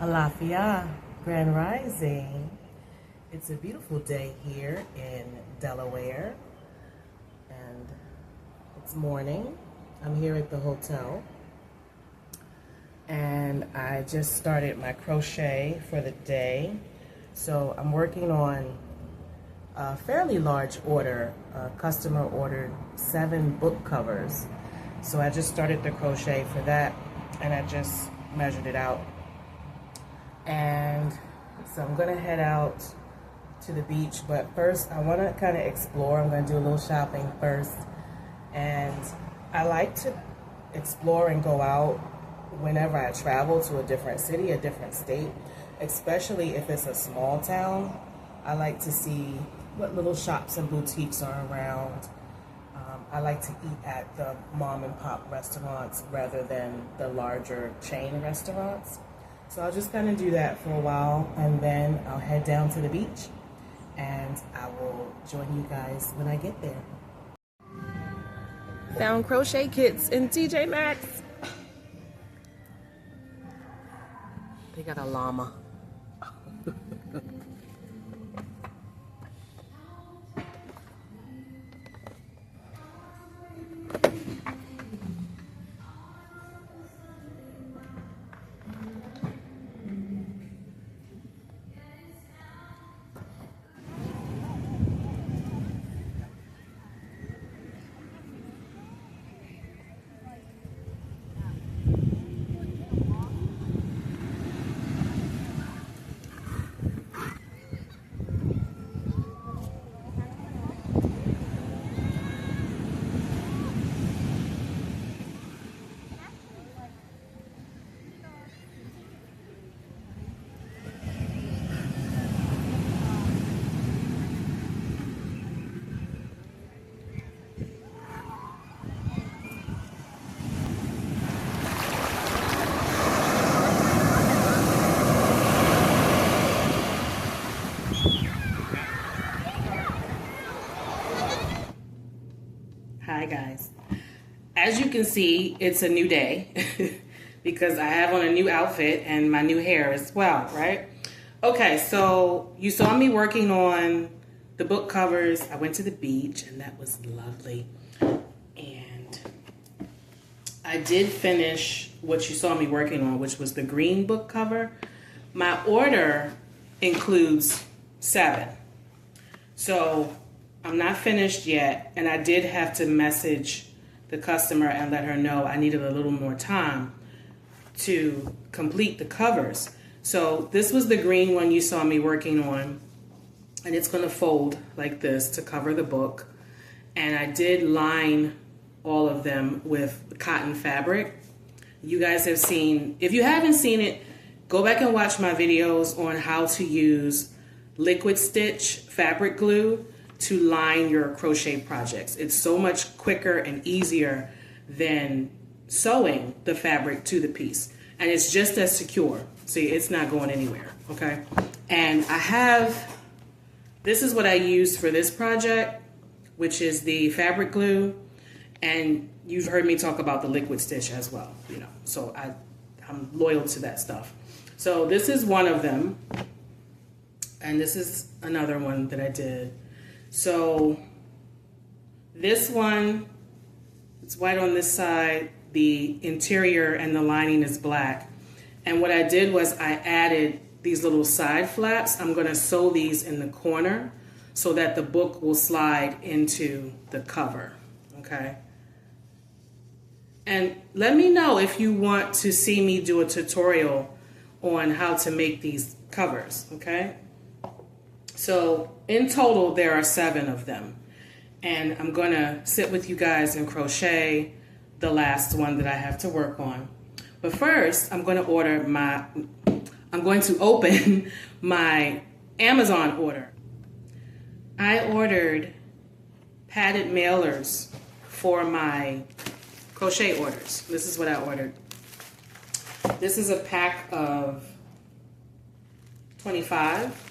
Alafia, Grand Rising. It's a beautiful day here in Delaware, and it's morning. I'm here at the hotel, and I just started my crochet for the day. So I'm working on a fairly large order. A customer ordered 7 book covers. So I just started the crochet for that, and I just measured it out. And so I'm gonna head out to the beach, but first I wanna kind of explore. I'm gonna do a little shopping first. And I like to explore and go out whenever I travel to a different city, a different state, especially if it's a small town. I like to see what little shops and boutiques are around. I like to eat at the mom and pop restaurants rather than the larger chain restaurants. So I'll just kind of do that for a while, and then I'll head down to the beach, and I will join you guys when I get there. Found crochet kits in TJ Maxx. They got a llama. Hi guys. As you can see, it's a new day because I have on a new outfit and my new hair as well, right? Okay, so you saw me working on the book covers. I went to the beach and that was lovely. And I did finish what you saw me working on, which was the green book cover. My order includes 7. So I'm not finished yet, and I did have to message the customer and let her know I needed a little more time to complete the covers. So this was the green one you saw me working on, and it's going to fold like this to cover the book. And I did line all of them with cotton fabric. You guys have seen, if you haven't seen it, go back and watch my videos on how to use liquid stitch fabric glue to line your crochet projects. It's so much quicker and easier than sewing the fabric to the piece. And it's just as secure. See, it's not going anywhere, okay? And this is what I used for this project, which is the fabric glue. And you've heard me talk about the liquid stitch as well, you know. So I'm loyal to that stuff. So this is one of them. And this is another one that I did. So this one, it's white on this side, the interior and the lining is black. And what I did was I added these little side flaps. I'm gonna sew these in the corner so that the book will slide into the cover, okay? And let me know if you want to see me do a tutorial on how to make these covers, okay? So in total, there are 7 of them. And I'm gonna sit with you guys and crochet the last one that I have to work on. But first, I'm going to open my Amazon order. I ordered padded mailers for my crochet orders. This is what I ordered. This is a pack of 25.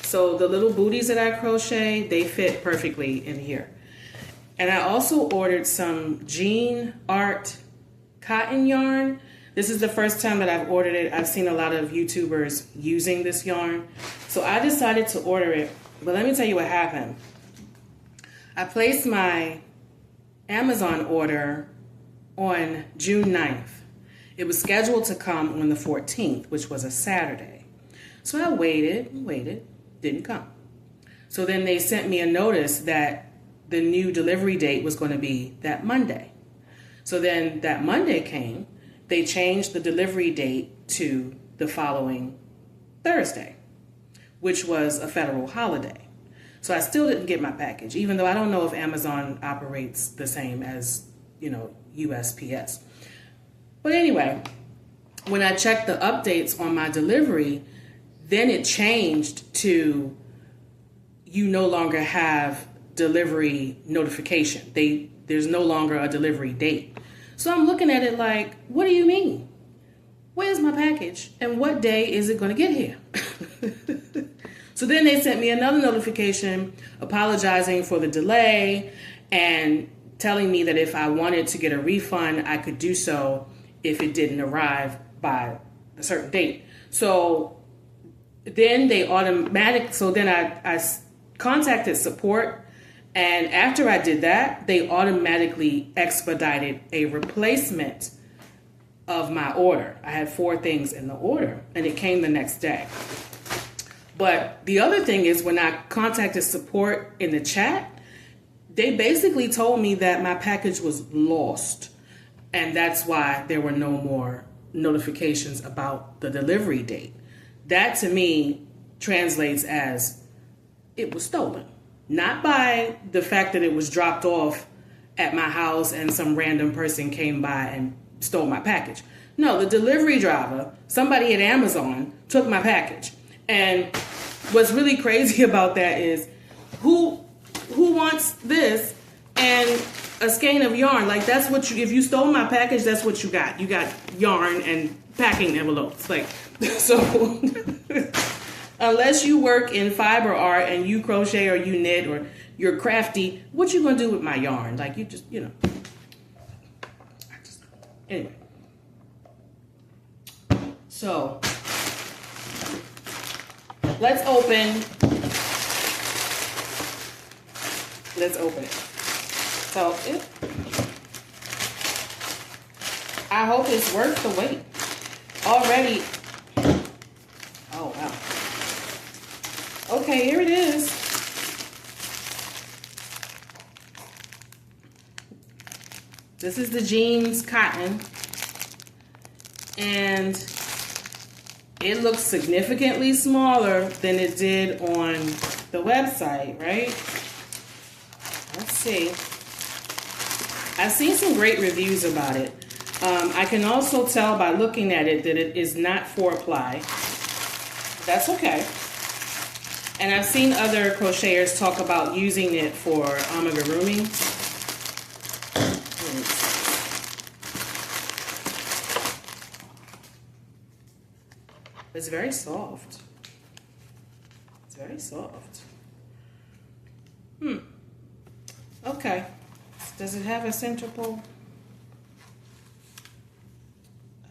So the little booties that I crochet, they fit perfectly in here. And I also ordered some jean art cotton yarn. This is the first time that I've ordered it. I've seen a lot of YouTubers using this yarn. So I decided to order it. But let me tell you what happened. I placed my Amazon order on June 9th. It was scheduled to come on the 14th, which was a Saturday. So I waited, didn't come. So then they sent me a notice that the new delivery date was going to be that Monday. So then that Monday came, they changed the delivery date to the following Thursday, which was a federal holiday. So I still didn't get my package, even though I don't know if Amazon operates the same as, USPS. But anyway, when I checked the updates on my delivery, then it changed to you no longer have delivery notification. There's no longer a delivery date. So I'm looking at it like, what do you mean? Where's my package? And what day is it going to get here? So then they sent me another notification apologizing for the delay and telling me that if I wanted to get a refund, I could do so if it didn't arrive by a certain date. So then I contacted support, and after I did that, they automatically expedited a replacement of my order. I had 4 things in the order, and it came the next day. But the other thing is, when I contacted support in the chat, they basically told me that my package was lost, and that's why there were no more notifications about the delivery date. That to me translates as it was stolen. Not by the fact that it was dropped off at my house and some random person came by and stole my package. No, the delivery driver, somebody at Amazon, took my package. And what's really crazy about that is who wants this and a skein of yarn? Like, that's what if you stole my package, that's what you got. You got yarn and packing envelopes. Like, so unless you work in fiber art and you crochet or you knit or you're crafty, what you gonna do with my yarn? Like, you just, anyway. So let's open it. So I hope it's worth the wait. Already, oh wow. Okay, here it is. This is the jeans cotton, and it looks significantly smaller than it did on the website, right? Let's see. I've seen some great reviews about it. I can also tell by looking at it that it is not 4-ply. That's okay. And I've seen other crocheters talk about using it for amigurumi. It's very soft. It's very soft. Okay. Does it have a center pole?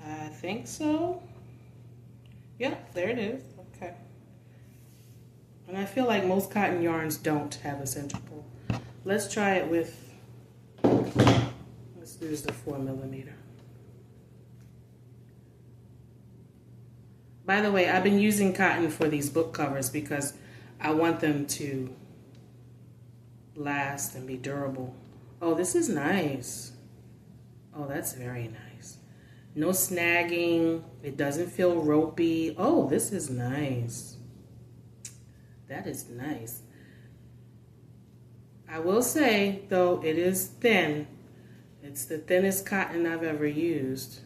I think so. Yeah, there it is. Okay. And I feel like most cotton yarns don't have a center pole. Let's try it with, let's use the 4mm. By the way, I've been using cotton for these book covers because I want them to last and be durable. Oh, this is nice. Oh, that's very nice. No snagging. It doesn't feel ropey. Oh, this is nice. That is nice. I will say, though, it is thin. It's the thinnest cotton I've ever used.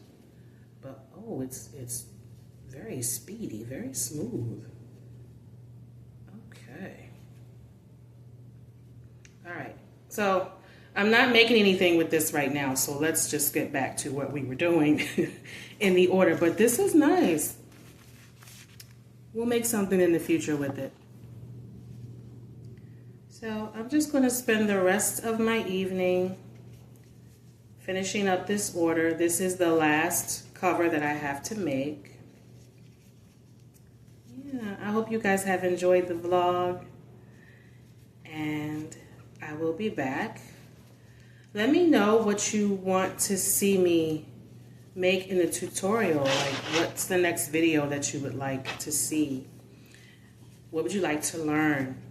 But, oh, it's very speedy, very smooth. Okay. All right. So I'm not making anything with this right now, so let's just get back to what we were doing in the order. But this is nice. We'll make something in the future with it. So I'm just going to spend the rest of my evening finishing up this order. This is the last cover that I have to make. Yeah, I hope you guys have enjoyed the vlog, and I will be back. Let me know what you want to see me make in the tutorial. Like, what's the next video that you would like to see? What would you like to learn?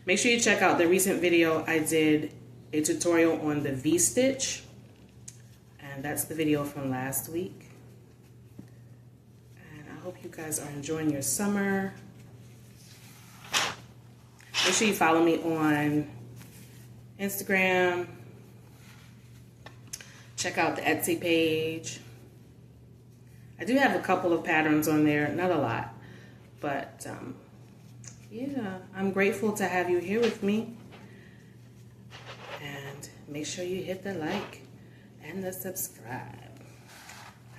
Make sure you check out the recent video. I did a tutorial on the V-stitch, and that's the video from last week. And I hope you guys are enjoying your summer. Make sure you follow me on Instagram. Check out the Etsy page. I do have a couple of patterns on there, not a lot, but yeah, I'm grateful to have you here with me. And make sure you hit the like and the subscribe.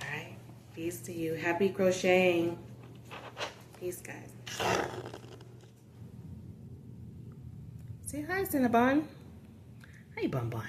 All right, peace to you. Happy crocheting. Peace, guys. Say hi, Cinnabon. Hi, Bun Bun.